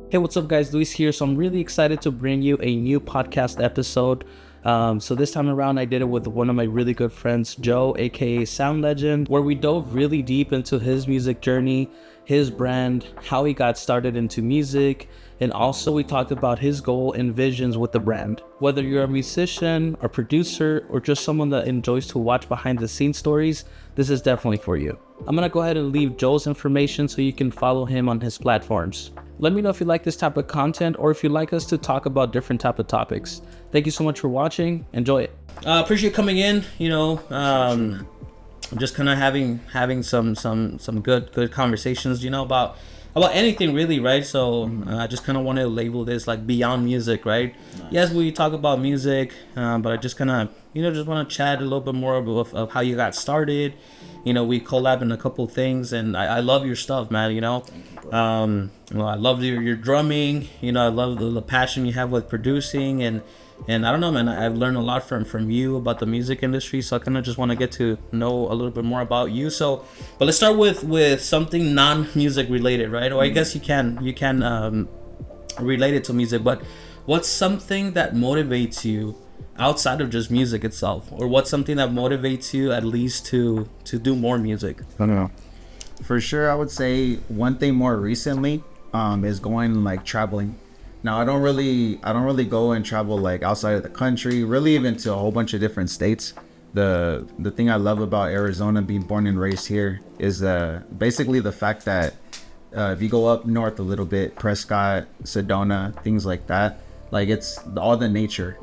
Hey, what's up, guys? Luis here. So I'm really excited to bring you a new podcast episode. So this time around, I did it with one of my really good friends, Joe, aka Sound Legend, where we dove really deep into his music journey, his brand, how he got started into music, and also we talked about his goal and visions with the brand. Whether you're a musician, a producer, or just someone that enjoys to watch behind the scenes stories, this is definitely for you. I'm gonna go ahead and leave Joe's information so you can follow him on his platforms. Let me know if you like this type of content or if you'd like us to talk about different type of topics. Thank you so much for watching. Enjoy it. Appreciate coming in. Just kind of having some good conversations. About anything really, right? So I just kind of want to label this like beyond music, right? Nice. Yes, we talk about music, but I just kind of just want to chat a little bit more of how you got started. We collab in a couple things, and I love your stuff, man. I love your drumming. I love the passion you have with producing, and I don't know, man. I've learned a lot from you about the music industry, so I kind of just want to get to know a little bit more about you. But let's start with something non-music related, right? Or I guess you can relate it to music, but what's something that motivates you outside of just music itself, or what's something that motivates you at least to do more music? I don't know. For sure, I would say one thing more recently is going like traveling. Now I don't really go and travel like outside of the country, really even to a whole bunch of different states. The thing I love about Arizona, being born and raised here, is basically the fact that if you go up north a little bit, Prescott, Sedona, things like that, like it's all the nature.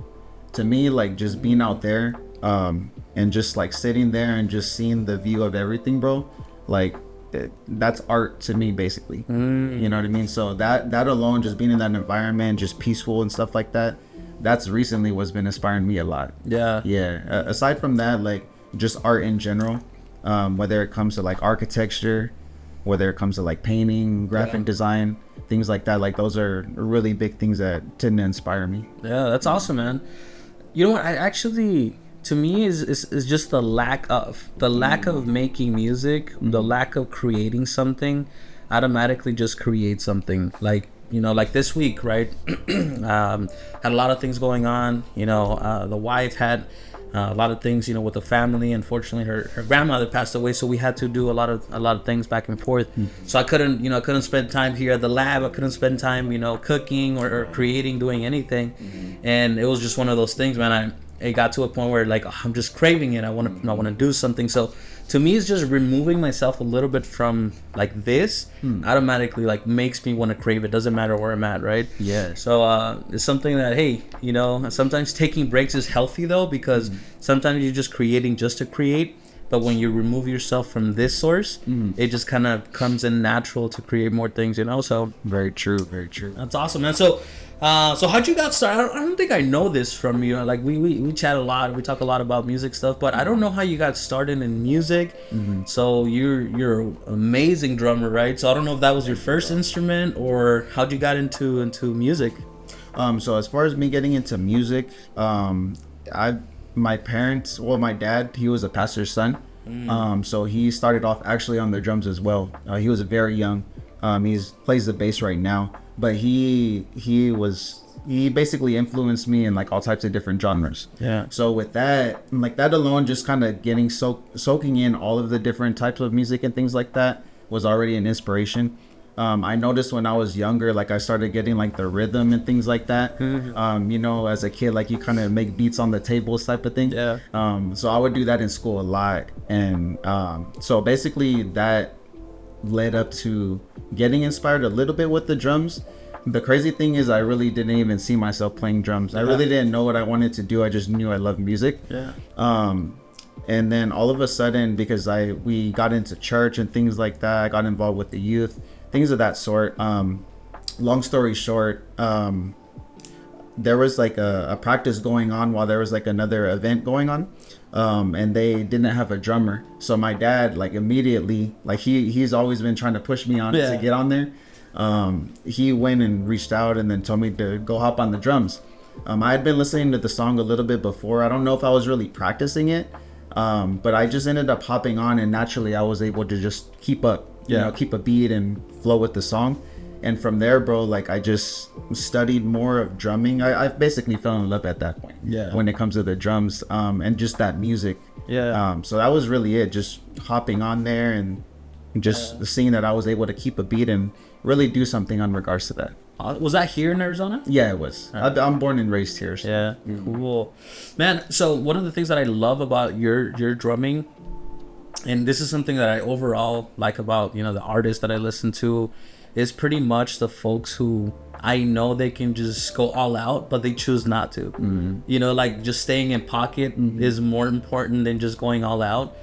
To me, like just being out there and just like sitting there and just seeing the view of everything, bro, like that's art to me, basically. You know what I mean? So that alone, just being in that environment, just peaceful and stuff like that, that's recently what's been inspiring me a lot. Yeah. Aside from that, like just art in general, whether it comes to like architecture, whether it comes to like painting, graphic design, things like that, like those are really big things that tend to inspire me. Yeah, that's awesome, man. You know what? I actually, to me, is just the lack of making music, the lack of creating something, automatically just create something. Like this week, right? Had a lot of things going on. The wife had a lot of things, with the family. Unfortunately, her grandmother passed away, so we had to do a lot of things back and forth. So I couldn't spend time here at the lab. I couldn't spend time, cooking or creating, doing anything. And it was just one of those things, man. It got to a point where like I'm just craving it. I want to do something. So to me, it's just removing myself a little bit from like this automatically like makes me want to crave it. Doesn't matter where I'm at, right? Yeah. So it's something that, hey, sometimes taking breaks is healthy though, because sometimes you're just creating just to create. But when you remove yourself from this source, it just kind of comes in natural to create more things, So very true. That's awesome, man. So how'd you got started? I don't think I know this from you. Like we chat a lot, we talk a lot about music stuff, but I don't know how you got started in music. So you're an amazing drummer, right? So I don't know if that was your first instrument or how'd you got into music. So as far as me getting into music, my dad, he was a pastor's son. So he started off actually on the drums as well. He was very young. He plays the bass right now, but he basically influenced me in like all types of different genres. Yeah. So with that, like that alone, just kind of getting soaking in all of the different types of music and things like that was already an inspiration. I noticed when I was younger, like I started getting like the rhythm and things like that. As a kid, like you kind of make beats on the tables type of thing. Yeah. So I would do that in school a lot. And so basically that led up to getting inspired a little bit with the drums. The crazy thing is I really didn't even see myself playing drums. I really didn't know what I wanted to do. I just knew I loved music. Yeah. And then all of a sudden, because we got into church and things like that, I got involved with the youth, things of that sort. Long story short, there was like a practice going on while there was like another event going on, and they didn't have a drummer. So my dad, like immediately, like he's always been trying to push me on to get on there. He went and reached out and then told me to go hop on the drums. I had been listening to the song a little bit before. I don't know if I was really practicing it, but I just ended up hopping on, and naturally I was able to just keep up, keep a beat and flow with the song. And from there, bro, like I just studied more of drumming. I basically fell in love at that point. Yeah. When it comes to the drums, and just that music. Yeah. So that was really it. Just hopping on there and just seeing that I was able to keep a beat and really do something on regards to that. Was that here in Arizona? Yeah, it was. I'm born and raised here. So. Yeah, cool, man. So one of the things that I love about your drumming, and this is something that I overall like about the artists that I listen to, is pretty much the folks who I know they can just go all out, but they choose not to. Like just staying in pocket is more important than just going all out.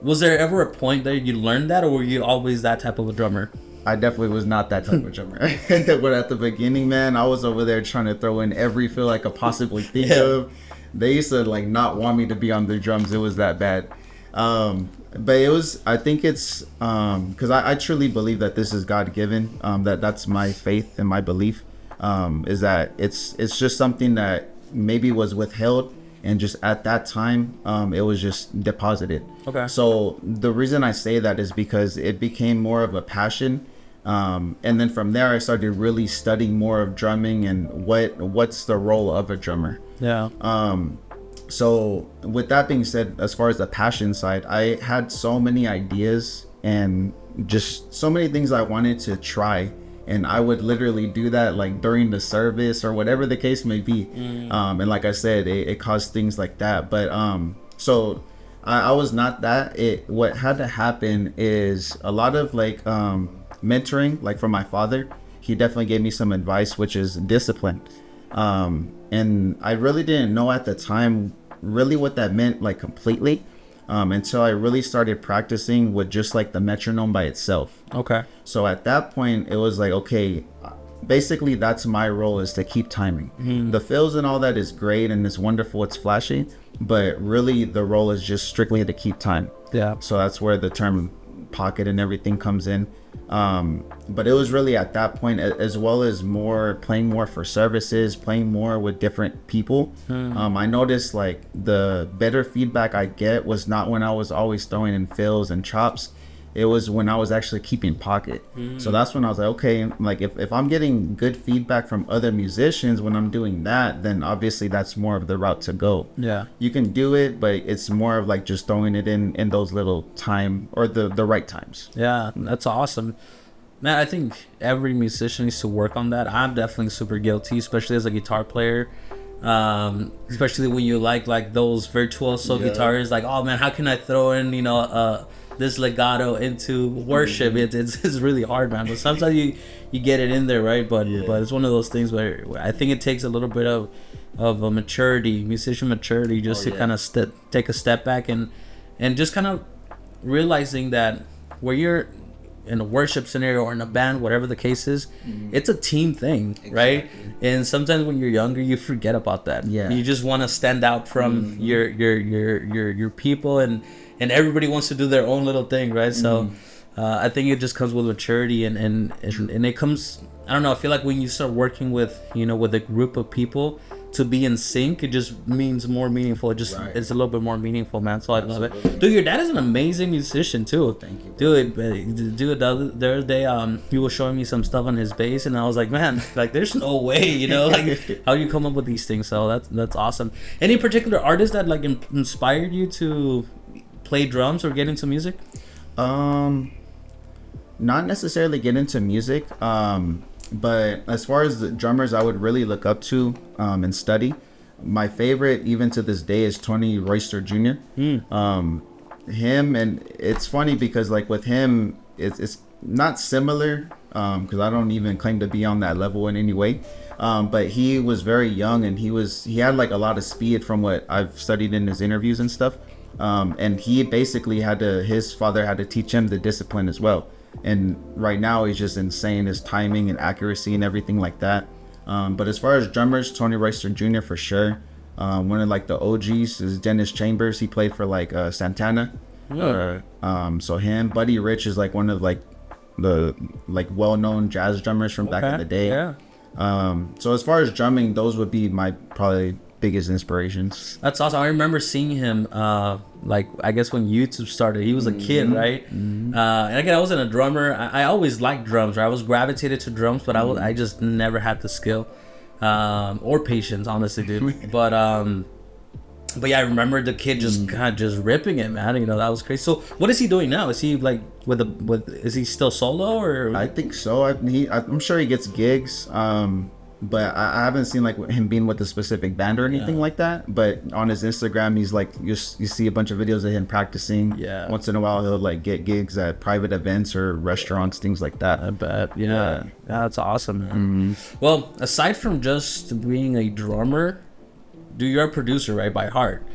Was there ever a point that you learned that, or were you always that type of a drummer? I definitely was not that type of drummer. But at the beginning, man, I was over there trying to throw in every feel I could possibly think of. They used to like not want me to be on the drums. It was that bad. But it was, I think it's, cause I truly believe that this is God given. That's my faith and my belief, is that it's just something that maybe was withheld. And just at that time, it was just deposited. Okay. So the reason I say that is because it became more of a passion. And then from there, I started really studying more of drumming and what's the role of a drummer. Yeah. So with that being said, as far as the passion side, I had so many ideas and just so many things I wanted to try. And I would literally do that like during the service or whatever the case may be. And like I said, it caused things like that. But so I was not that. What had to happen is a lot of like mentoring, like from my father. He definitely gave me some advice, which is discipline. And I really didn't know at the time really what that meant, like completely. Until I really started practicing with just like the metronome by itself. Okay. So at that point, it was like, okay, basically that's my role, is to keep timing. The fills and all that is great and it's wonderful, it's flashy, but really the role is just strictly to keep time. Yeah. So that's where the term pocket and everything comes in. But it was really at that point, as well as playing more for services, playing more with different people. I noticed like the better feedback I get was not when I was always throwing in fills and chops. It was when I was actually keeping pocket. So that's when I was like, okay, like if I'm getting good feedback from other musicians when I'm doing that, then obviously that's more of the route to go. Yeah. You can do it, but it's more of like just throwing it in those little time or the right times. Yeah, that's awesome. Man, I think every musician needs to work on that. I'm definitely super guilty, especially as a guitar player. Especially when you like those virtuoso guitarists, like, oh man, how can I throw in this legato into worship? It's really hard, man. But sometimes you get it in there, right? But it's one of those things where I think it takes a little bit of a maturity, musician maturity, just to kind of take a step back and just kind of realizing that where you're in a worship scenario or in a band, whatever the case is, it's a team thing, right? And sometimes when you're younger, you forget about that. You just want to stand out from your people, and everybody wants to do their own little thing, right? So I think it just comes with maturity, and it comes, I don't know, I feel like when you start working with with a group of people, to be in sync, it just means more meaningful. It's a little bit more meaningful, man. So I love it, dude. Your dad is an amazing musician too. Thank you, dude. The other day, he was showing me some stuff on his bass, and I was like, man, like there's no way, like how you come up with these things. So that's awesome. Any particular artist that like inspired you to play drums or get into music? Not necessarily get into music. But as far as the drummers I would really look up to and study, my favorite even to this day is Tony Royster Jr. Him, and it's funny because like with him, it's not similar because I don't even claim to be on that level in any way. But he was very young and he had like a lot of speed from what I've studied in his interviews and stuff. And he basically his father had to teach him the discipline as well. And right now he's just insane, his timing and accuracy and everything like that. But as far as drummers, Tony Royster Jr. for sure. One of like the OGs is Dennis Chambers. He played for like Santana. So him. Buddy Rich is like one of like the like well-known jazz drummers from back in the day. So as far as drumming, those would be my probably biggest inspirations. That's awesome. I remember seeing him, like I guess when YouTube started. He was a kid, right? And again, I wasn't a drummer. I always liked drums. Right? I was gravitated to drums, but I just never had the skill or patience, honestly, dude. But yeah, I remember the kid just kind of just ripping it, man. You know, that was crazy. So what is he doing now? Is he like is he still solo or? I think so. I'm sure he gets gigs. But I haven't seen like him being with a specific band or anything like that. But on his Instagram, he's like, you see a bunch of videos of him practicing. Yeah. Once in a while, he'll like get gigs at private events or restaurants, things like that. I bet. Yeah, that's awesome, man. Well, aside from just being a drummer, you're a producer, right, by heart.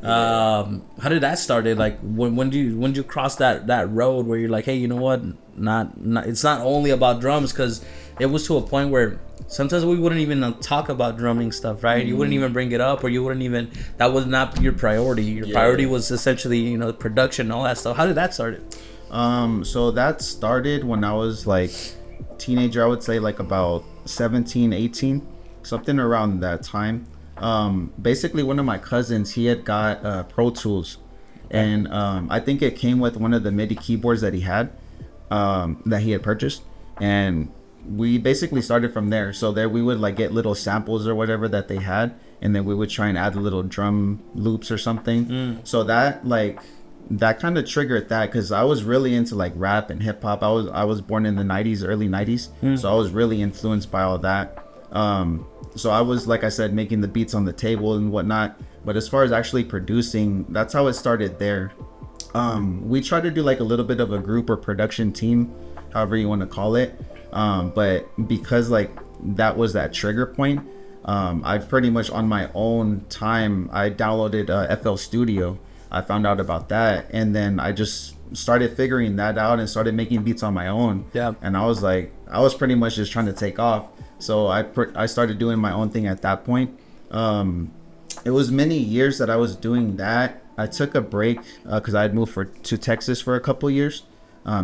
How did that started? Like when do you cross that road where you're like, hey, you know what? Not it's not only about drums, because it was to a point where sometimes we wouldn't even talk about drumming stuff, right? You wouldn't even bring it up, or you wouldn't even, that was not your priority. Your priority was essentially, you know, production and all that stuff. How did that start? So that started when I was like teenager, I would say like about 17, 18, something around that time. Basically one of my cousins, he had got Pro Tools, and I think it came with one of the MIDI keyboards that he had purchased, and we basically started from there. So there we would like get little samples or whatever that they had, and then we would try and add little drum loops or something. So that kind of triggered that, because I was really into like rap and hip hop. I was born in the 90s, early 90s, so I was really influenced by all that. So I was, like I said, making the beats on the table and whatnot. But as far as actually producing, that's how it started there. We tried to do like a little bit of a group or production team, however you want to call it. But because like that was that trigger point, I pretty much on my own time, I downloaded FL Studio. I found out about that, and then I just started figuring that out and started making beats on my own. Yeah. And I was pretty much just trying to take off. So I started doing my own thing at that point. It was many years that I was doing that. I took a break because I had moved to Texas for a couple years.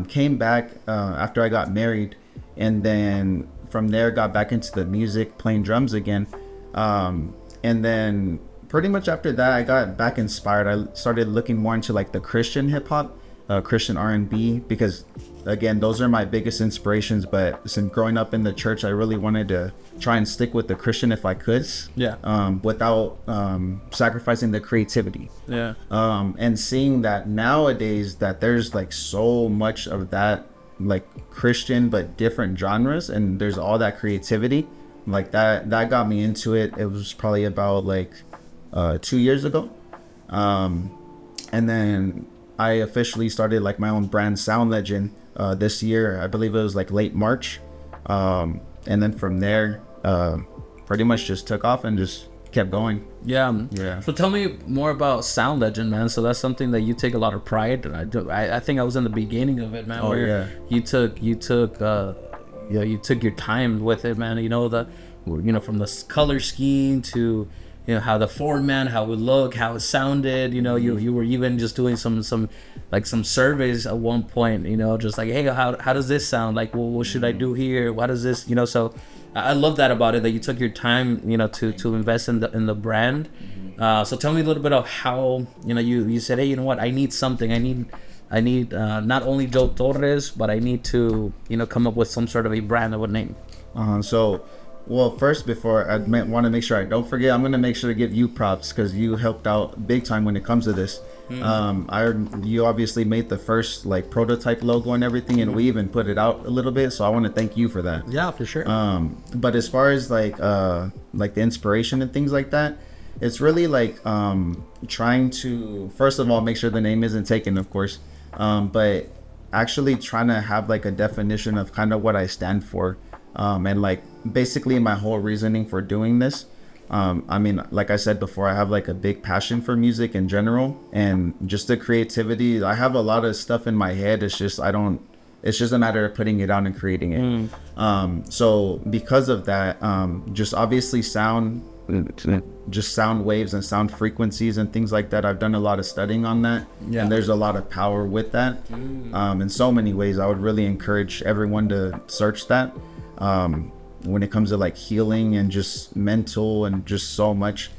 Came back after I got married, and then from there got back into the music, playing drums again. And then pretty much after that, I got back inspired. I started looking more into like the Christian hip hop, Christian R&B, because again, those are my biggest inspirations. But since growing up in the church, I really wanted to try and stick with the Christian if I could, without sacrificing the creativity. And seeing that nowadays that there's like so much of that, like Christian but different genres, and there's all that creativity, like that got me into it. It was probably about like 2 years ago, and then I officially started like my own brand, Sound Legend, this year. I believe it was like late March, and then from there pretty much just took off and just kept going. So tell me more about Sound Legend, man. So that's something that you take a lot of pride in. I think I was in the beginning of it, man. You took your time with it, man. You know, from the color scheme to, you know, how the format, how it looked, how it sounded. You know, you were even just doing some surveys at one point, you know, just like, hey, how does this sound? Like, well, what should I do here? What is this? You know, so I love that about it, that you took your time, you know, to invest in the brand. So tell me a little bit of how, you know, you said, hey, you know what, I need something. I need not only Joe Torres, but I need to, you know, come up with some sort of a brand. What name? Well, first, before I want to make sure I don't forget, I'm going to make sure to give you props, because you helped out big time when it comes to this. You obviously made the first like prototype logo and everything, and we even put it out a little bit, so I want to thank you for that. Yeah, for sure. But as far as like the inspiration and things like that, it's really like trying to, first of all, make sure the name isn't taken, of course, but actually trying to have like a definition of kind of what I stand for, and like basically my whole reasoning for doing this. I mean, like I said before, I have like a big passion for music in general, and just the creativity. I have a lot of stuff in my head. It's just a matter of putting it out and creating it. So because of that, just obviously sound waves and sound frequencies and things like that. I've done a lot of studying on that, and there's a lot of power with that. In so many ways, I would really encourage everyone to search that. When it comes to like healing and just mental and just so much,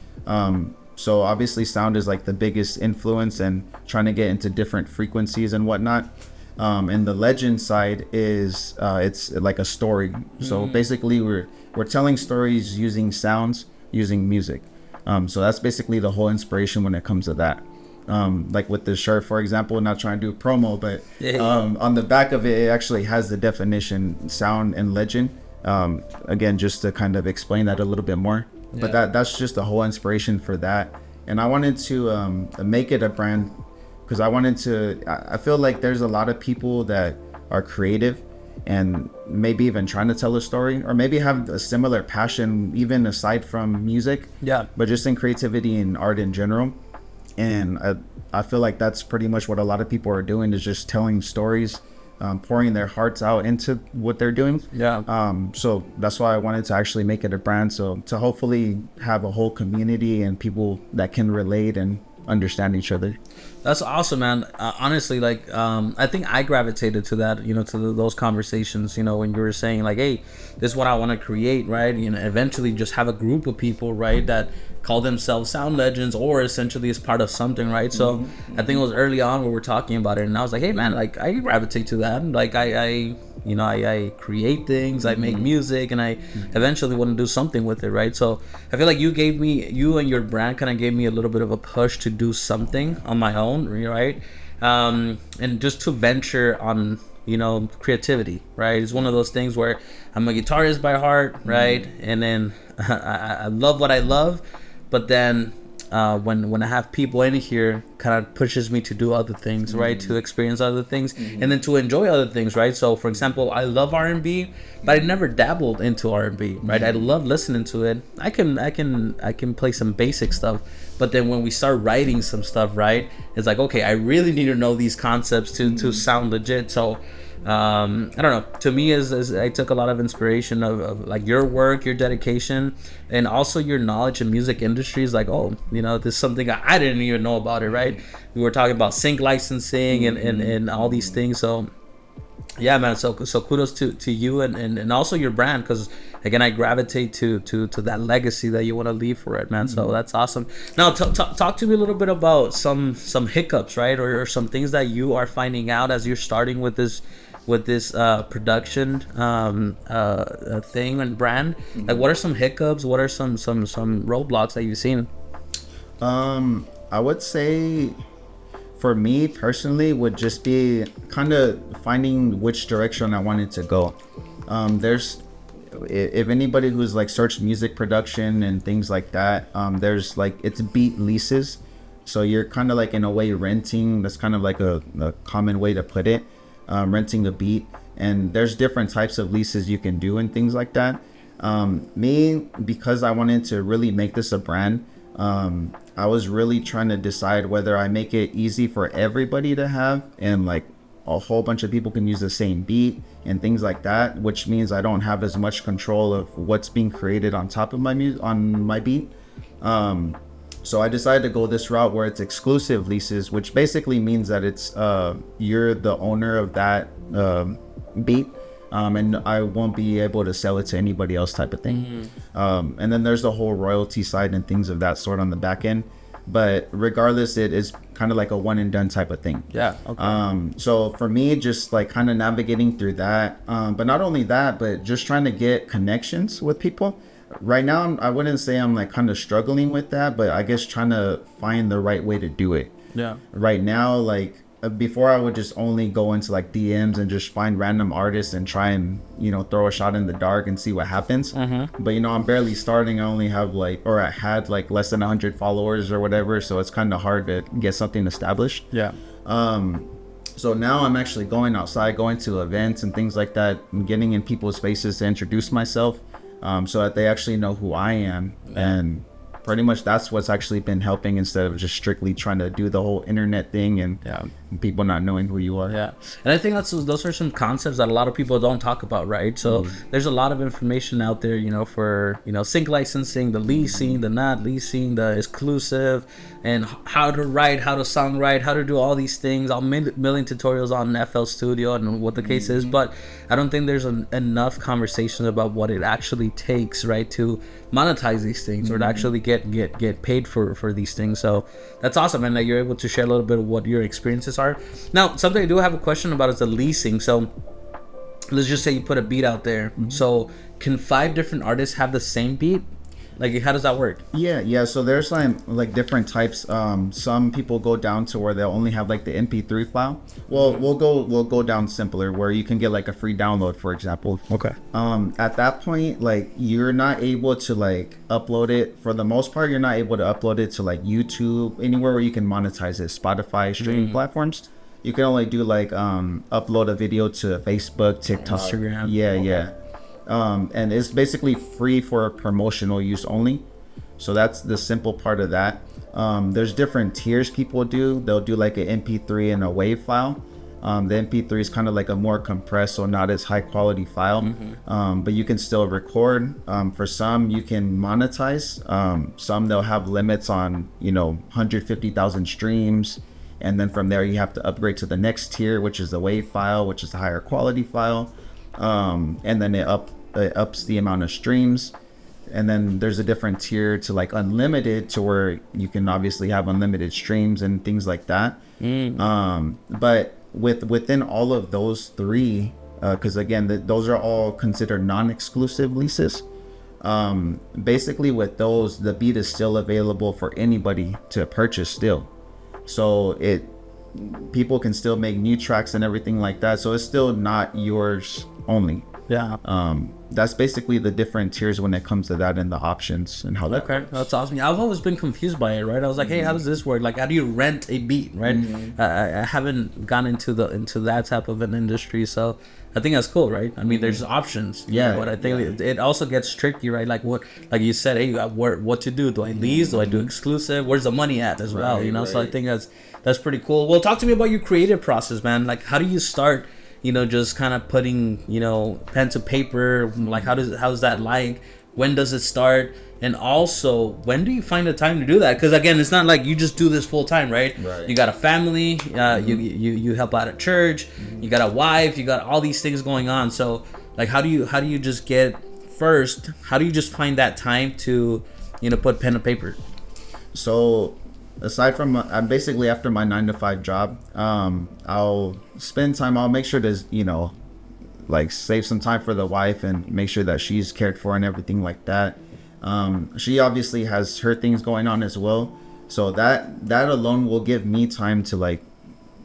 So obviously sound is like the biggest influence, and trying to get into different frequencies and whatnot. And the legend side is it's like a story. So basically we're telling stories using sounds, using music. So that's basically the whole inspiration when it comes to that. Like with this shirt, for example, not trying to do promo, but on the back of it, it actually has the definition sound and legend. Again, just to kind of explain that a little bit more. But that's just the whole inspiration for that. And I wanted to make it a brand because I feel like there's a lot of people that are creative and maybe even trying to tell a story, or maybe have a similar passion even aside from music, but just in creativity and art in general. And I feel like that's pretty much what a lot of people are doing, is just telling stories, pouring their hearts out into what they're doing. So that's why I wanted to actually make it a brand, so to hopefully have a whole community and people that can relate and understand each other. That's awesome, man. Honestly, like, I think I gravitated to that, to those conversations, when you were saying like, hey, this is what I want to create, right? Eventually just have a group of people, right, that call themselves sound legends, or essentially is part of something, right? So I think it was early on where we're talking about it, and I was like, hey, man, like, I gravitate to that. Like, I create things, I make music, and I eventually want to do something with it, right? So I feel like you and your brand kind of gave me a little bit of a push to do something on my own, right? And just to venture on, creativity, right? It's one of those things where I'm a guitarist by heart, right? And then I love what I love, but then when I have people in here, kind of pushes me to do other things, right? To experience other things, and then to enjoy other things, right? So for example, I love R&B, but I never dabbled into R&B, right? I love listening to it. I can play some basic stuff, but then when we start writing some stuff, right, it's like, okay, I really need to know these concepts to sound legit. So I don't know, to me is I took a lot of inspiration of like your work, your dedication, and also your knowledge in music industries. Like, oh, this is something I didn't even know about it, right? We were talking about sync licensing and all these things. So yeah, man, so kudos to you and also your brand, because again, I gravitate to that legacy that you want to leave for it, man. So that's awesome. Now talk to me a little bit about some hiccups, right, or some things that you are finding out as you're starting with this production thing and brand. Like, what are some hiccups, what are some roadblocks that you've seen? I would say for me personally would just be kind of finding which direction I wanted to go. If anybody who's like searched music production and things like that, there's like, it's beat leases, so you're kind of like in a way renting. That's kind of like a common way to put it, renting a beat. And there's different types of leases you can do and things like that. Me, because I wanted to really make this a brand, I was really trying to decide whether I make it easy for everybody to have, and like a whole bunch of people can use the same beat and things like that, which means I don't have as much control of what's being created on top of my on my beat. So I decided to go this route where it's exclusive leases, which basically means that it's you're the owner of that beat, and I won't be able to sell it to anybody else, type of thing. And then there's the whole royalty side and things of that sort on the back end. But regardless, it is kind of like a one and done type of thing. Yeah. Okay. So for me, just like kind of navigating through that, but not only that, but just trying to get connections with people. Right now, I wouldn't say I'm like kind of struggling with that, but I guess trying to find the right way to do it. Yeah. Right now, like before, I would just only go into like DMs and just find random artists and try and, throw a shot in the dark and see what happens. But, I'm barely starting. I only have I had like less than 100 followers or whatever. So it's kind of hard to get something established. Yeah. So now I'm actually going outside, going to events and things like that, and getting in people's faces to introduce myself, so that they actually know who I am. And pretty much that's what's actually been helping, instead of just strictly trying to do the whole internet thing and people not knowing who you are. Yeah, and I think those are some concepts that a lot of people don't talk about, right? So there's a lot of information out there, for sync licensing, the leasing, the not leasing, the exclusive, and how to write, how to songwrite, how to do all these things. I'll million tutorials on FL Studio and what the case is, but I don't think there's enough conversation about what it actually takes, right, to monetize these things or to actually get paid for these things. So that's awesome, and that you're able to share a little bit of what your experiences are. Now, something I do have a question about is the leasing. So let's just say you put a beat out there. So can 5 different artists have the same beat? Like, how does that work? Yeah. So there's like different types. Some people go down to where they'll only have like the MP3 file. Well, we'll go down simpler, where you can get like a free download, for example. Okay. At that point, like, you're not able to like upload it. For the most part, you're not able to upload it to like YouTube, anywhere where you can monetize it. Spotify, streaming platforms. You can only do like upload a video to Facebook, TikTok, Instagram. Yeah. And it's basically free for promotional use only. So that's the simple part of that. There's different tiers people do. They'll do like an MP3 and a WAV file. The MP3 is kind of like a more compressed, so not as high quality file. But you can still record. For some, you can monetize. Some they'll have limits on 150,000 streams. And then from there, you have to upgrade to the next tier, which is the WAV file, which is the higher quality file. And then it ups the amount of streams. And then there's a different tier to like unlimited, to where you can obviously have unlimited streams and things like that. But within all of those 3, because again, those are all considered non-exclusive leases. Basically with those, the beat is still available for anybody to purchase still. So people can still make new tracks and everything like that. So it's still not yours only. Yeah. That's basically the different tiers when it comes to that, and the options and how that works. That's awesome. I've always been confused by it, right? I was like, hey, how does this work? Like, how do you rent a beat, right? I haven't gone into that type of an industry, so I think that's cool, right? I mean, there's options. Yeah. But I think it also gets tricky, right? Like you said, hey, what to do? Do I lease? Do I do exclusive? Where's the money at as well? Right. So I think that's pretty cool. Well, talk to me about your creative process, man. Like, how do you start? Just kind of putting, pen to paper. Like, how's that like? When does it start? And also, when do you find the time to do that? Because again, it's not like you just do this full time, right? You got a family, you help out at church, you got a wife, you got all these things going on. So, like, how do you just how do you just find that time to, put pen to paper? So, aside from I'm basically after my 9-to-5 job, I'll spend time. I'll make sure to like save some time for the wife and make sure that she's cared for and everything like that. She obviously has her things going on as well, so that alone will give me time to like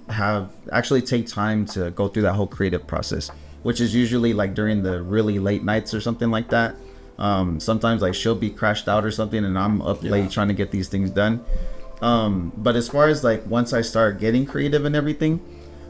take time to go through that whole creative process, which is usually like during the really late nights or something like that. Sometimes like she'll be crashed out or something, and I'm up late trying to get these things done. But as far as like once I start getting creative and everything,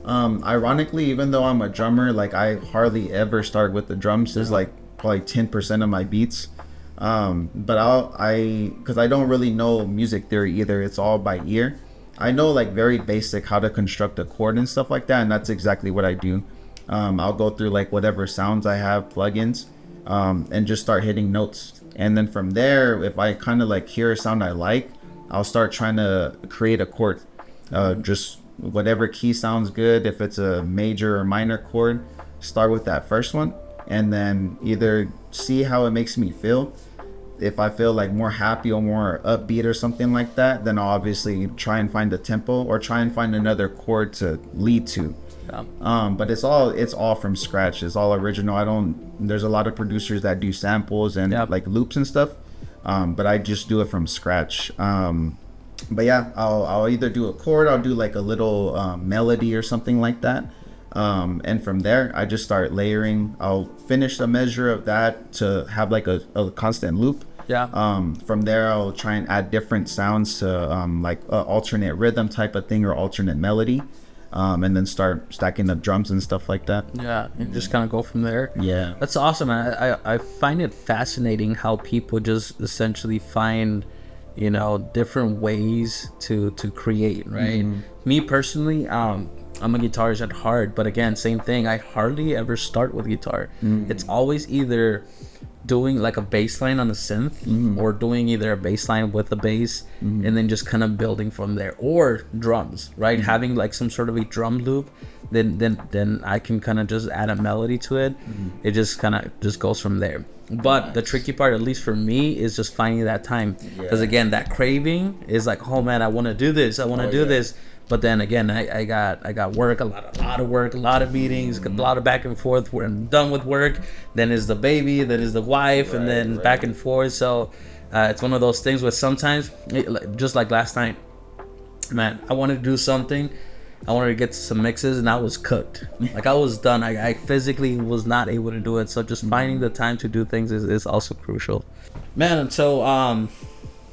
ironically, even though I'm a drummer, like I hardly ever start with the drums. There's like probably 10% of my beats. But because I don't really know music theory either, it's all by ear. I know like very basic how to construct a chord and stuff like that, and that's exactly what I do. I'll go through like whatever sounds I have, plugins, and just start hitting notes. And then from there, if I kind of like hear a sound I like, I'll start trying to create a chord. Just whatever key sounds good. If it's a major or minor chord, start with that first one, and then either see how it makes me feel. If I feel like more happy or more upbeat or something like that, then I'll obviously try and find the tempo or try and find another chord to lead to. But it's all from scratch. It's all original. There's a lot of producers that do samples and like loops and stuff. But I just do it from scratch. But yeah, I'll either do a chord, I'll do like a little melody or something like that. And from there, I just start layering. I'll finish a measure of that to have like a constant loop. From there, I'll try and add different sounds to like an alternate rhythm type of thing or alternate melody. And then start stacking up drums and stuff like that. And just kind of go from there. That's awesome. I find it fascinating how people just essentially find different ways to create, right? Me personally, I'm a guitarist at heart, but again, same thing. I hardly ever start with guitar. It's always either doing like a bass line on a synth, or doing either a bass line with a bass, and then just kind of building from there, or drums, right? Having like some sort of a drum loop, then I can kind of just add a melody to it. It just kind of just goes from there. But the tricky part, at least for me, is just finding that time, because again, that craving is like, oh man, I want to do this, I want to do this. But then again, I got work, a lot of work, a lot of meetings, a lot of back and forth. When I'm done with work, then is the baby, then is the wife, and then back and forth. So it's one of those things where sometimes, just like last night, man, I wanted to do something. I wanted to get some mixes, and I was cooked. Like, I was done. I physically was not able to do it. So just finding the time to do things is also crucial, man. And so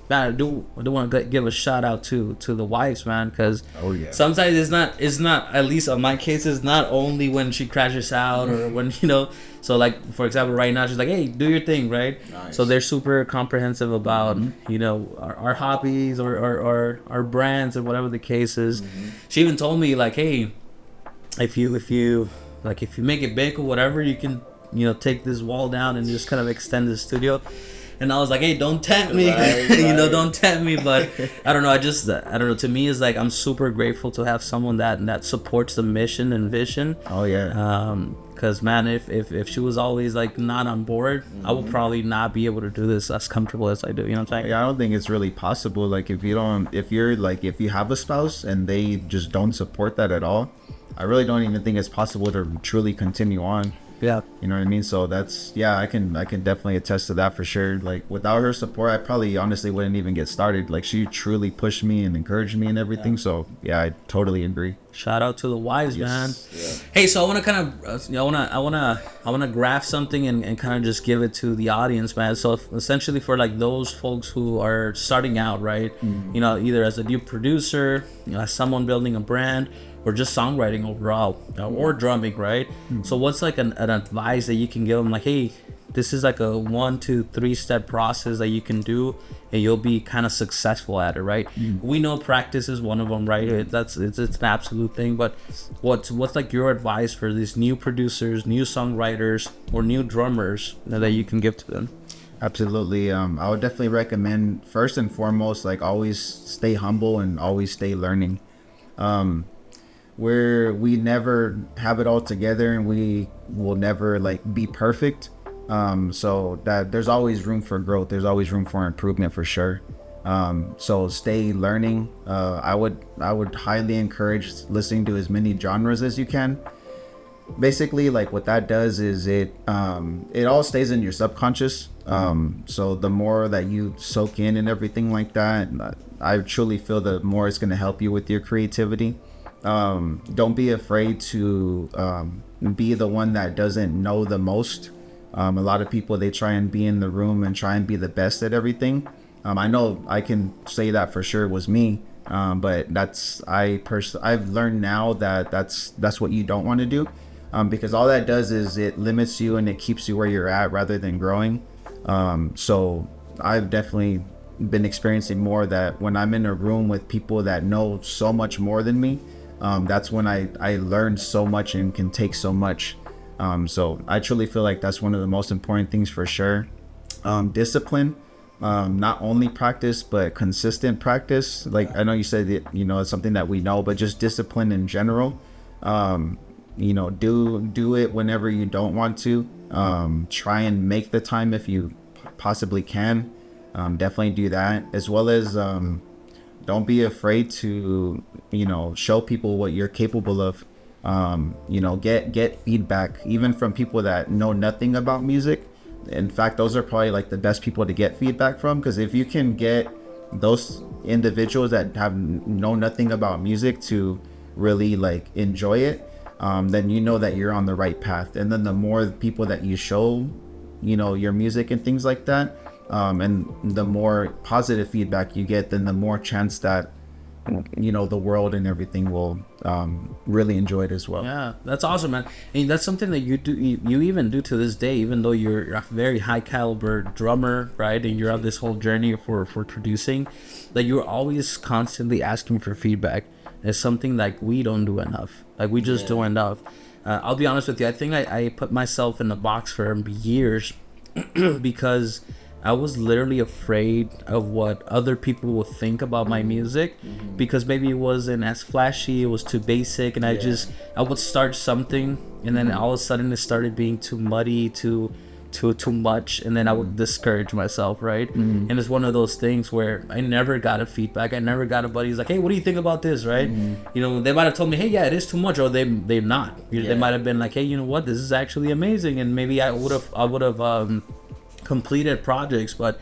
man, I do want to give a shout out to the wives, man, because sometimes it's not, at least on my case, it's not only when she crashes out or when, so like, for example, right now she's like, hey, do your thing, right? Nice. So they're super comprehensive about our hobbies or our brands or whatever the case is. She even told me like, hey, if you make it big or whatever, you can take this wall down and just kind of extend the studio. And I was like, hey, don't tempt me, don't tempt me. But I don't know. I don't know. To me, it's like, I'm super grateful to have someone that supports the mission and vision. Oh, yeah. Because, man, if she was always like not on board, I would probably not be able to do this as comfortable as I do. You know what I'm saying? Yeah, I don't think it's really possible. Like, if you have a spouse and they just don't support that at all, I really don't even think it's possible to truly continue on. Yeah, you know what I mean. So I can definitely attest to that for sure. Like, without her support, I probably honestly wouldn't even get started. Like, she truly pushed me and encouraged me and everything. Yeah. So yeah, I totally agree. Shout out to the wives, man. Yeah. Hey, so I want to kind of I want to graph something and kind of just give it to the audience, man. So essentially, for like those folks who are starting out, right? Either as a new producer, as someone building a brand, or just songwriting overall, or drumming, right? So what's like an advice that you can give them, like, hey, this is like a 1, 2, 3 step process that you can do, and you'll be kind of successful at it, right? We know practice is one of them, right? It's an absolute thing. But what's like your advice for these new producers, new songwriters, or new drummers that you can give to them? Absolutely. I would definitely recommend, first and foremost, like, always stay humble and always stay learning. Where we never have it all together, and we will never like be perfect. So that there's always room for growth. There's always room for improvement for sure. So stay learning. I would highly encourage listening to as many genres as you can. Basically, like, what that does is it all stays in your subconscious. So the more that you soak in and everything like that, I truly feel the more it's going to help you with your creativity. Don't be afraid to be the one that doesn't know the most. A lot of people, they try and be in the room and try and be the best at everything. I know I can say that for sure was me, but I've learned now that that's what you don't want to do, because all that does is it limits you and it keeps you where you're at rather than growing. So I've definitely been experiencing more that when I'm in a room with people that know so much more than me, that's when I learned so much and can take so much. So I truly feel like that's one of the most important things for sure. Discipline, not only practice, but consistent practice. Like, I know you said that, it's something that we know, but just discipline in general. Do it whenever you don't want to. Try and make the time if you possibly can. Definitely do that, as well as don't be afraid to show people what you're capable of. Get feedback even from people that know nothing about music. In fact, those are probably like the best people to get feedback from, because if you can get those individuals that have know nothing about music to really like enjoy it, then that you're on the right path. And then the more people that you show your music and things like that, and the more positive feedback you get, then the more chance that the world and everything will really enjoy it as well. Yeah, that's awesome, man. And that's something that you do. You even do to this day, even though you're a very high caliber drummer, right? And you're on this whole journey for producing, that you're always constantly asking for feedback. is something like we don't do enough. Like we just do enough. I'll be honest with you. I think I put myself in the box for years because I was literally afraid of what other people would think about my music, because maybe it wasn't as flashy, it was too basic, and I would start something, and then all of a sudden it started being too muddy, too much, and then I would discourage myself, right? And it's one of those things where I never got a feedback. I never got a buddy who's like, hey, what do you think about this, right? You know, they might have told me, hey, yeah, it is too much, or they're not. They might have been like, hey, you know what, this is actually amazing, and maybe I would have completed projects. But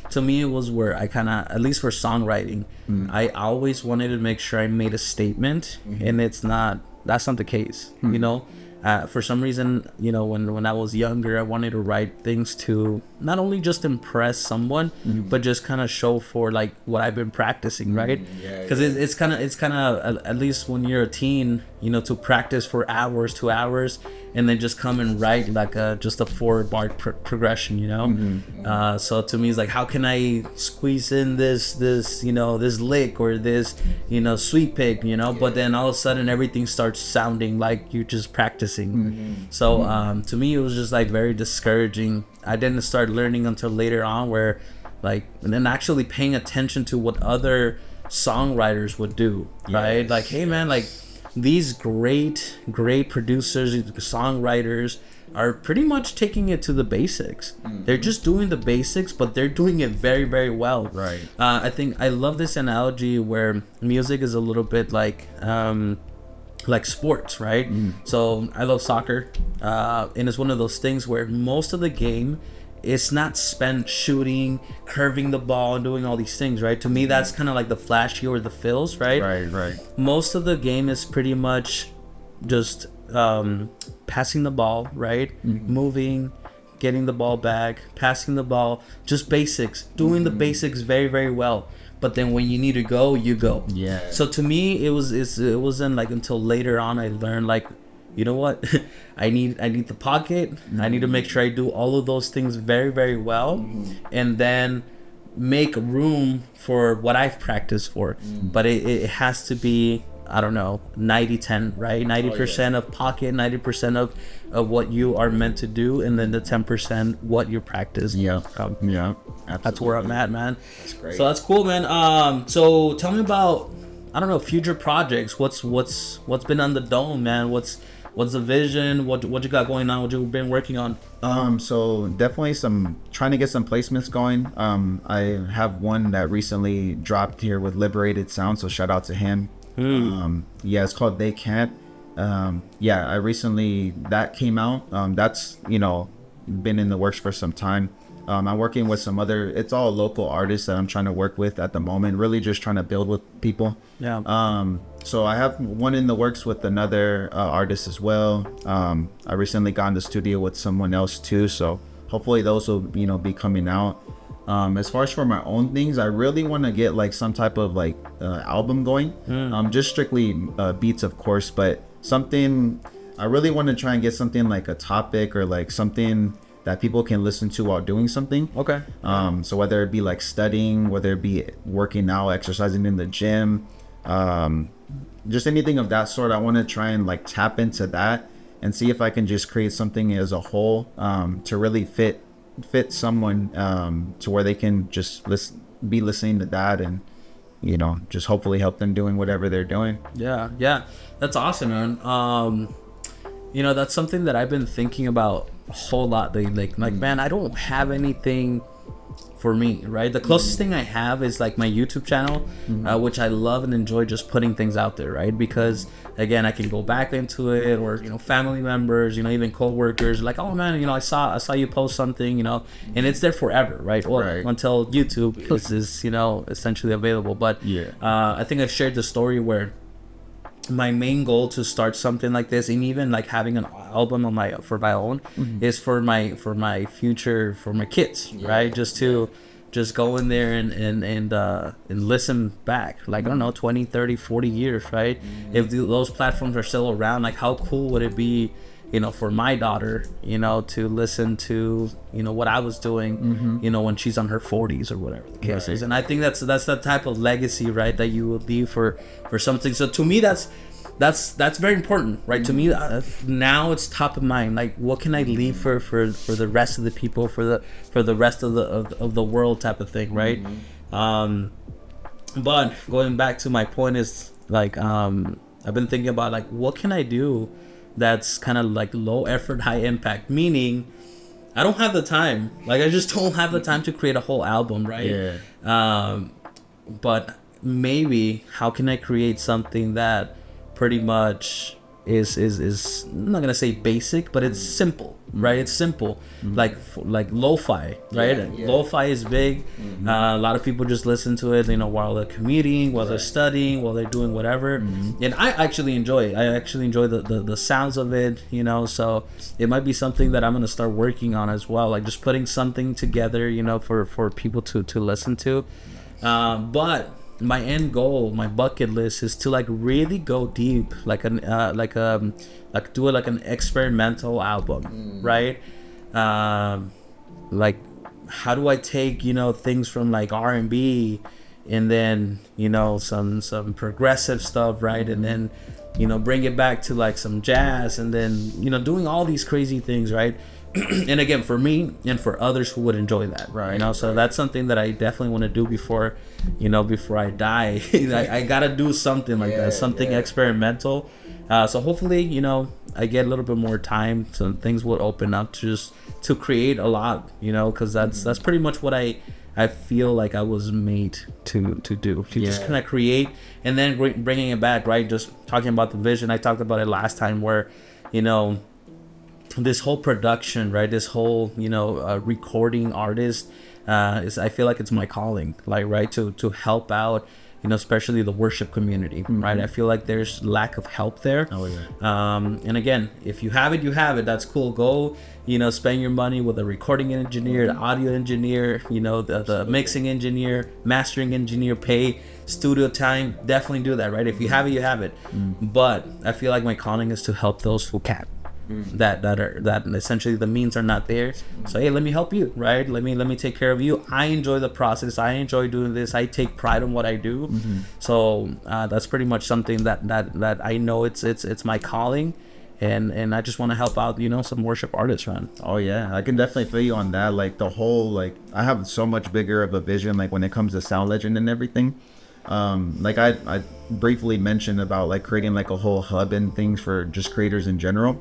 to me, it was where I kind of, at least for songwriting, I always wanted to make sure I made a statement, and that's not the case. You know, for some reason, you know, when I was younger, I wanted to write things to not only just impress someone, but just kind of show for like what I've been practicing, right? Because it's kind of at least when you're a teen, you know, to practice for hours, 2 hours, and then just come and write like just a 4-bar progression, you know. So to me, it's like, how can I squeeze in this you know, this lick or this, you know, sweep pick, you know, but then all of a sudden everything starts sounding like you're just practicing. So to me, it was just like very discouraging. I didn't start learning until later on, where like, and then actually paying attention to what other songwriters would do, right? Like, hey man, like these great producers, songwriters are pretty much taking it to the basics. They're just doing the basics, but they're doing it very, very well. Right. I think I love this analogy where music is a little bit like sports, right? So I love soccer, and it's one of those things where most of the game is not spent shooting, curving the ball, and doing all these things, right? To me, that's kind of like the flashy or the fills, right? Right. Most of the game is pretty much just passing the ball, right? Moving, getting the ball back, passing the ball, just basics, doing the basics very, very well. But then when you need to go, you go. Yeah. So to me, it wasn't like until later on I learned, like, you know what, I need the pocket. I need to make sure I do all of those things very, very well, and then make room for what I've practiced for. But it has to be, I don't know, 90-10, right? 90% of pocket, 90% of what you are meant to do, and then the 10% what you practice. Absolutely. That's where I'm at, man. That's great. So that's cool, man. So tell me about, I don't know, future projects. What's been on the dome, man? What's the vision? What you got going on? What you've been working on? So definitely trying to get some placements going. I have one that recently dropped here with Liberated Sound, so shout out to him. It's called They Can't. I recently, that came out. That's, you know, been in the works for some time. I'm working with some other, it's all local artists that I'm trying to work with at the moment, really just trying to build with people. So I have one in the works with another artist as well. I recently got in the studio with someone else too, so hopefully those will, you know, be coming out. As far as for my own things, I really want to get like some type of like album going. Just strictly beats, of course, but something, I really want to try and get something like a topic or like something that people can listen to while doing something. Okay. So whether it be like studying, whether it be working out, exercising in the gym, just anything of that sort, I want to try and like tap into that and see if I can just create something as a whole to really fit someone to where they can just be listening to that, and you know, just hopefully help them doing whatever they're doing. Yeah, that's awesome, man. You know, that's something that I've been thinking about a whole lot lately. Like man, I don't have anything for me, right? The closest thing I have is like my YouTube channel, which I love and enjoy just putting things out there, right? Because again, I can go back into it, or you know, family members, you know, even co-workers, like, oh man, you know, I saw you post something, you know, and it's there forever, right? Well, until YouTube is, you know, essentially available. But I think I've shared the story where my main goal to start something like this, and even like having an album on for my own, is for my future, for my kids, right? Just to go in there and listen back, like I don't know, 20, 30, 40 years, right? If those platforms are still around, like how cool would it be for my daughter, to listen to, what I was doing, when she's on her 40s or whatever the case is. And I think that's the type of legacy, right, that you will leave for something. So to me, that's very important, right? To me, now it's top of mind. Like, what can I leave for the rest of the people, for the rest of the world, type of thing, right? But going back to my point is, like, I've been thinking about, like, what can I do that's kind of like low effort, high impact, meaning I don't have the time. Like, I just don't have the time to create a whole album, right? But maybe how can I create something that pretty much is I'm not gonna say basic, but it's simple, right? It's simple, like lo-fi, right? Lo-fi is big. A lot of people just listen to it, while they're commuting, while they're studying, while they're doing whatever. And I actually enjoy it. I actually enjoy the sounds of it, so it might be something that I'm gonna start working on as well, like just putting something together, for people to listen to. But my end goal, my bucket list, is to like really go deep, like do it like an experimental album, right? Like, how do I take things from like R&B, and then some progressive stuff, right? And then bring it back to like some jazz, and then doing all these crazy things, right? And again, for me and for others who would enjoy that, right? So that's something that I definitely want to do before I die. I gotta do something like that, something experimental. So hopefully, I get a little bit more time, so things will open up to create a lot, because that's pretty much what I feel like I was made to do, to just kind of create, and then bringing it back, right? Just talking about the vision. I talked about it last time, where this whole production, right? This whole recording artist, I feel like it's my calling, like, right, to help out, especially the worship community, right? I feel like there's lack of help there. And again, if you have it, you have it. That's cool. Go, spend your money with a recording engineer, an audio engineer, the mixing engineer, mastering engineer, pay studio time. Definitely do that, right? If you have it, you have it. But I feel like my calling is to help those who can't. That essentially the means are not there. So hey, let me help you, right? Let me take care of you. I enjoy the process. I enjoy doing this. I take pride in what I do. So that's pretty much something that I know it's my calling, and I just want to help out some worship artists, man. Oh yeah, I can definitely feel you on that. Like the whole, like, I have so much bigger of a vision, like when it comes to Sound Legend and everything. Like I briefly mentioned about like creating like a whole hub and things for just creators in general.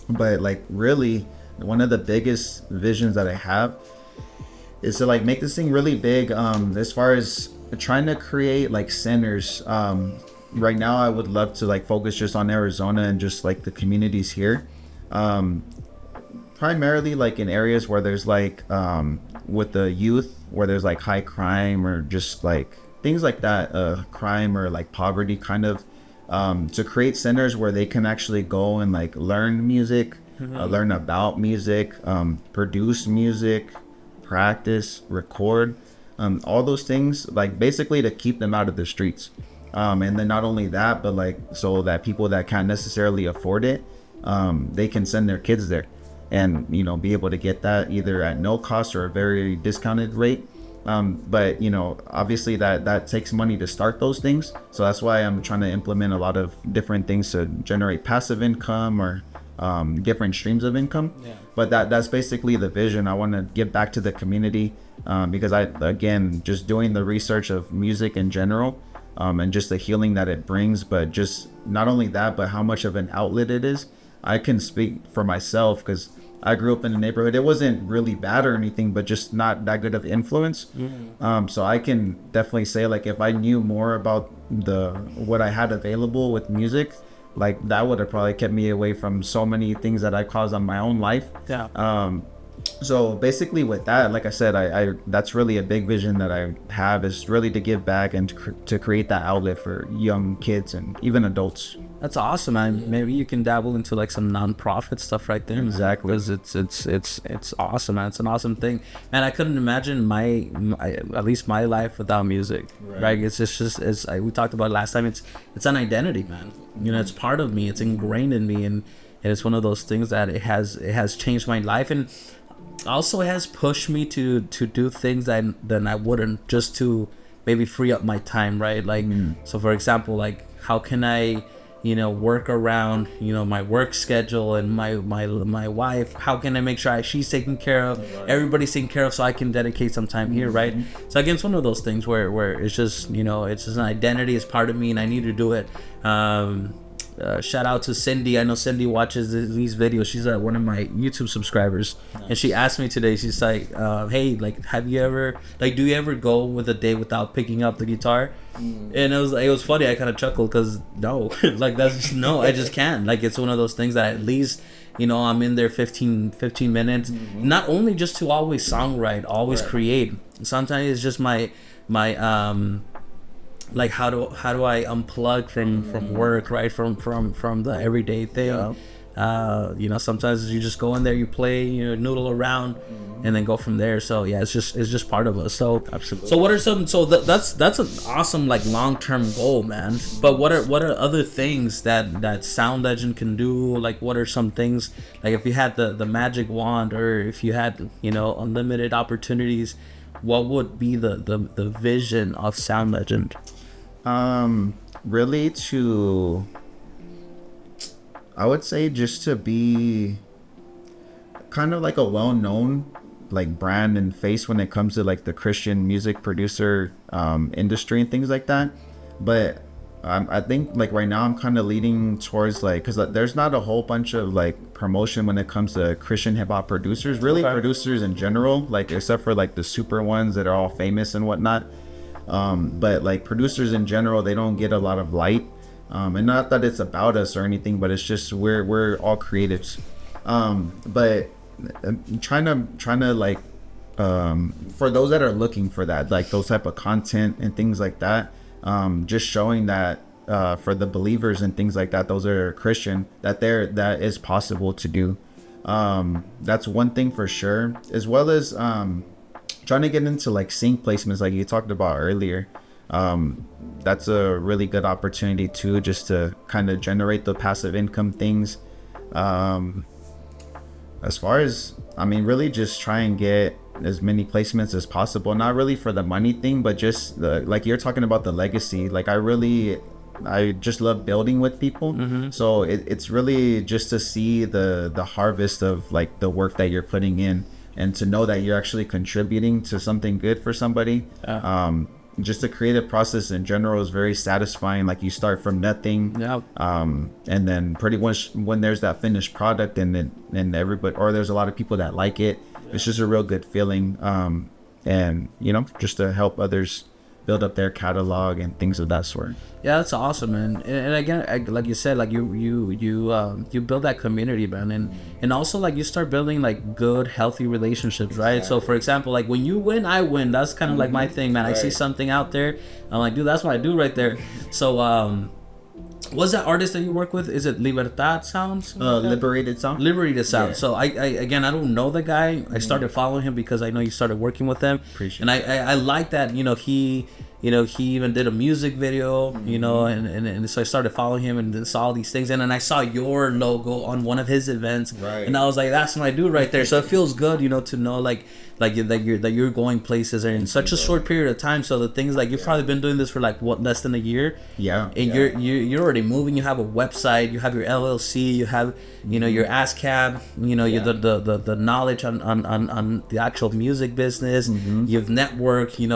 But like really one of the biggest visions that I have is to like make this thing really big, as far as trying to create like centers. Right now I would love to like focus just on Arizona and just like the communities here, primarily like in areas where there's like with the youth, where there's like high crime or just like things like that, crime or like poverty kind of, to create centers where they can actually go and like learn music, learn about music, produce music, practice, record, all those things, like basically to keep them out of the streets. And then not only that, but like so that people that can't necessarily afford it, they can send their kids there and be able to get that either at no cost or a very discounted rate. But obviously that takes money to start those things, so that's why I'm trying to implement a lot of different things to generate passive income or different streams of income. But that's basically the vision. I want to give back to the community, because again, just doing the research of music in general, and just the healing that it brings, but just not only that, but how much of an outlet it is. I can speak for myself because I grew up in a neighborhood. It wasn't really bad or anything, but just not that good of influence. So I can definitely say, like, if I knew more about what I had available with music, like that would have probably kept me away from so many things that I caused on my own life. So basically with that, like I said, I that's really a big vision that I have, is really to give back and to create that outlet for young kids and even adults. That's awesome, man. Maybe you can dabble into like some non-profit stuff right there. Exactly. Because it's awesome, man. It's an awesome thing, man. I couldn't imagine my at least my life without music. Right? It's just we talked about it last time. It's an identity, man. It's part of me. It's ingrained in me, and and it's one of those things that it has changed my life, and also it has pushed me to do things that I wouldn't, just to maybe free up my time, right? Like, so for example, like, how can I, work around, my work schedule and my wife? How can I make sure she's taken care of, everybody's taken care of, so I can dedicate some time here, right? So again, it's one of those things where it's just, it's just an identity, it's part of me, and I need to do it. Shout out to Cindy. I know Cindy watches these videos. She's one of my YouTube subscribers. Nice. And she asked me today, she's like, hey, like, do you ever go with a day without picking up the guitar? And it was funny. I kind of chuckled because no, like, no, I just can't. Like, it's one of those things that at least, I'm in there 15 minutes, not only just to always songwrite, always create. Sometimes it's just my like, how do I unplug from work, right, from the everyday thing. Sometimes you just go in there, you play, noodle around, and then go from there. So yeah, it's just part of us. So absolutely. So what are some, so that's an awesome, like, long-term goal, man. But what are other things that Sound Legend can do? Like, what are some things, like, if you had the magic wand, or if you had, unlimited opportunities, what would be the vision of Sound Legend? Really I would say just to be kind of like a well-known, like, brand and face when it comes to, like, the Christian music producer industry and things like that. But I think, like, right now I'm kind of leaning towards, like, because there's not a whole bunch of, like, promotion when it comes to Christian hip-hop producers, really. Okay. Producers in general, like, except for, like, the super ones that are all famous and whatnot. But, like, producers in general, they don't get a lot of light, and not that it's about us or anything, but it's just we're all creatives. But I'm trying to like, for those that are looking for that, like, those type of content and things like that, just showing that for the believers and things like that, those are Christian, that is possible to do. That's one thing for sure, as well as trying to get into, like, sync placements, like you talked about earlier. That's a really good opportunity too, just to kind of generate the passive income things. As far as, really just try and get as many placements as possible, not really for the money thing, but just like you're talking about, the legacy. Like, I just love building with people. So it's really just to see the harvest of, like, the work that you're putting in, and to know that you're actually contributing to something good for somebody. Just the creative process in general is very satisfying. Like, you start from nothing, and then pretty much when there's that finished product, and everybody, or there's a lot of people that like it, it's just a real good feeling. And just to help others build up their catalog and things of that sort. Yeah, that's awesome, man. And again, like you said, like, you build that community, man, and also, like, you start building, like, good, healthy relationships, right? Exactly. So for example, like, when you win, I win. That's kind of like my thing, man. Right. I see something out there, I'm like, dude, that's what I do right there. So what's that artist that you work with? Is it Libertad Sounds? Liberated Sound. Liberated Sound. Yeah. So I don't know the guy. I started following him because I know you started working with him. Appreciate and I like that, he even did a music video, and so I started following him and then saw all these things, and then I saw your logo on one of his events, right, and I was like, that's my dude right there. So it feels good, to know, like that you're going places in such a short period of time. So the things, like, you've probably been doing this for, like, less than a year. Yeah. And you're already moving. You have a website. You have your LLC. You have your ASCAP. The knowledge on the actual music business. You've networked. You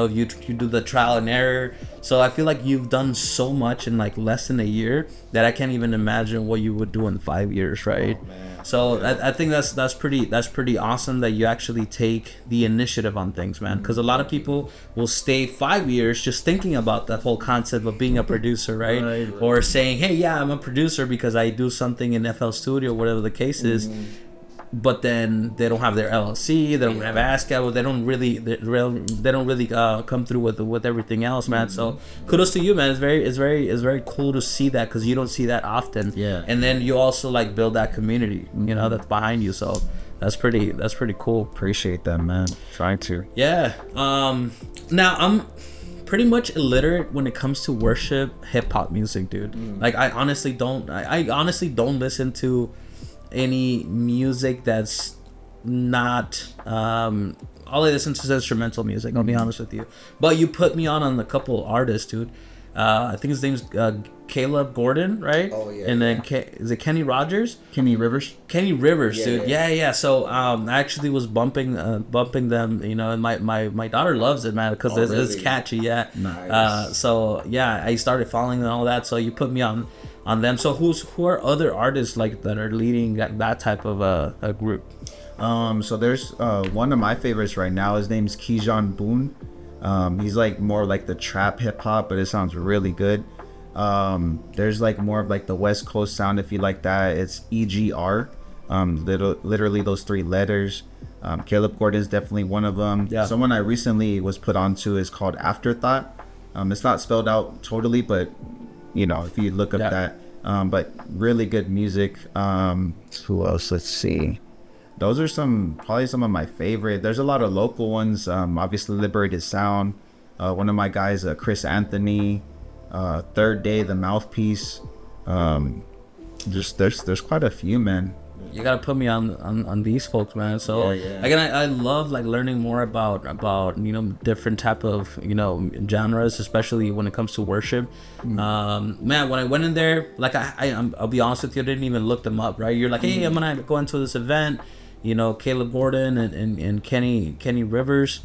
do the trial and error. So I feel like you've done so much in, like, less than a year that I can't even imagine what you would do in 5 years, right? Oh, so I think that's pretty awesome that you actually take the initiative on things, man. Because a lot of people will stay 5 years just thinking about that whole concept of being a producer, right? Right. Or saying, hey, yeah, I'm a producer because I do something in FL Studio, whatever the case is. But then they don't have their LLC, they don't have ASCAP, they don't really come through with everything else, man. So kudos to you, man. It's very cool to see that, because you don't see that often. Yeah. And then you also, like, build that community, that's behind you. So that's pretty cool. Appreciate that, man. Trying to. Yeah. Now I'm pretty much illiterate when it comes to worship hip hop music, dude. Like, I honestly don't listen to any music that's not all I listen to is instrumental music. I'll be honest with you, but you put me on a couple artists, dude. I think his name's Caleb Gordon, right? Oh, yeah, And then is it Kenny Rogers? Kenny Rivers. Kenny Rivers, Yeah, dude. Yeah. So I actually was bumping them, you know, and my daughter loves it, man, because it's really? catchy. Yeah. Nice. So yeah, I started following and all that. So you put me on them. So who are other artists like that are leading that type of a group? So there's one of my favorites right now. His name's Keyshawn Boone. He's like more like the trap hip hop, but it sounds really good. There's like more of like the West Coast sound if you like that. It's EGR. Literally those three letters. Caleb Gordon is definitely one of them. Yeah. Someone I recently was put onto is called Afterthought. It's not spelled out totally, but you know, if you look up that. But really good music. Who else? Let's see. Those are probably some of my favorite. There's a lot of local ones. Obviously Liberated Sound. One of my guys, Chris Anthony. Third Day, The Mouthpiece. Just there's quite a few, man. You gotta put me on these folks, man. So again, I love like learning more about you know different type of you know genres, especially when it comes to worship. Man, when I went in there, like I'll be honest with you, I didn't even look them up. Right? You're like, hey, I'm gonna go into this event. You know, Caleb Gordon and Kenny Rivers.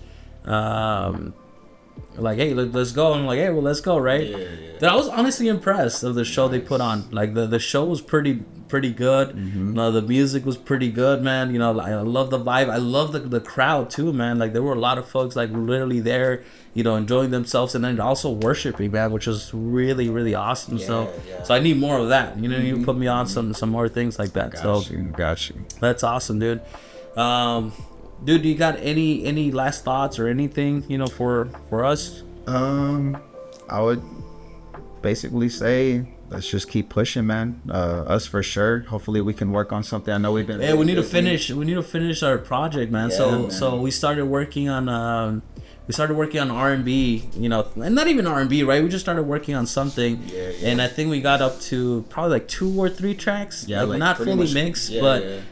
Like, hey, let's go. I'm like, hey, well, let's go, right? Dude, I was honestly impressed of the show they put on. Like, the show was pretty good. The music was pretty good, man. You know, I love the vibe. I love the crowd too, man. Like, there were a lot of folks like literally there, you know, enjoying themselves and then also worshiping, man, which was really, really awesome. So I need more of that. You know, you put me on some more things like that. Got you. That's awesome, dude. Dude, do you got any last thoughts or anything, you know, for us? I would basically say let's just keep pushing, man. Us for sure. Hopefully we can work on something. I know we've been. Yeah, we need to finish our project, man. So we started working on R&B, you know, and not even R&B, right? We just started working on something, and I think we got up to probably like 2 or 3 tracks. Yeah, like not fully mixed,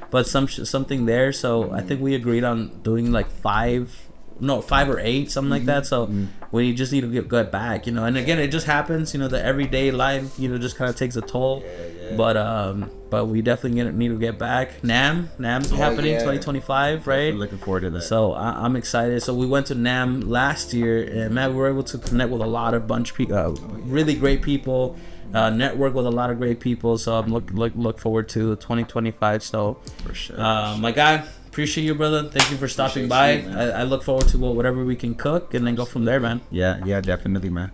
but something there. So I think we agreed on doing like 5 or 8, something like that. So we just need to get back, you know. And again, it just happens, you know, the everyday life, you know, just kind of takes a toll. But we definitely need to get back. NAMM's happening 2025, right? Looking forward to that. So I'm excited. So we went to NAMM last year, and man, we were able to connect with a lot of bunch of people, really great people. Network with a lot of great people. So I'm look forward to 2025. So for sure. My guy. Appreciate you, brother. Thank you for stopping by. I look forward to whatever we can cook and then go from there, man. Yeah, definitely, man.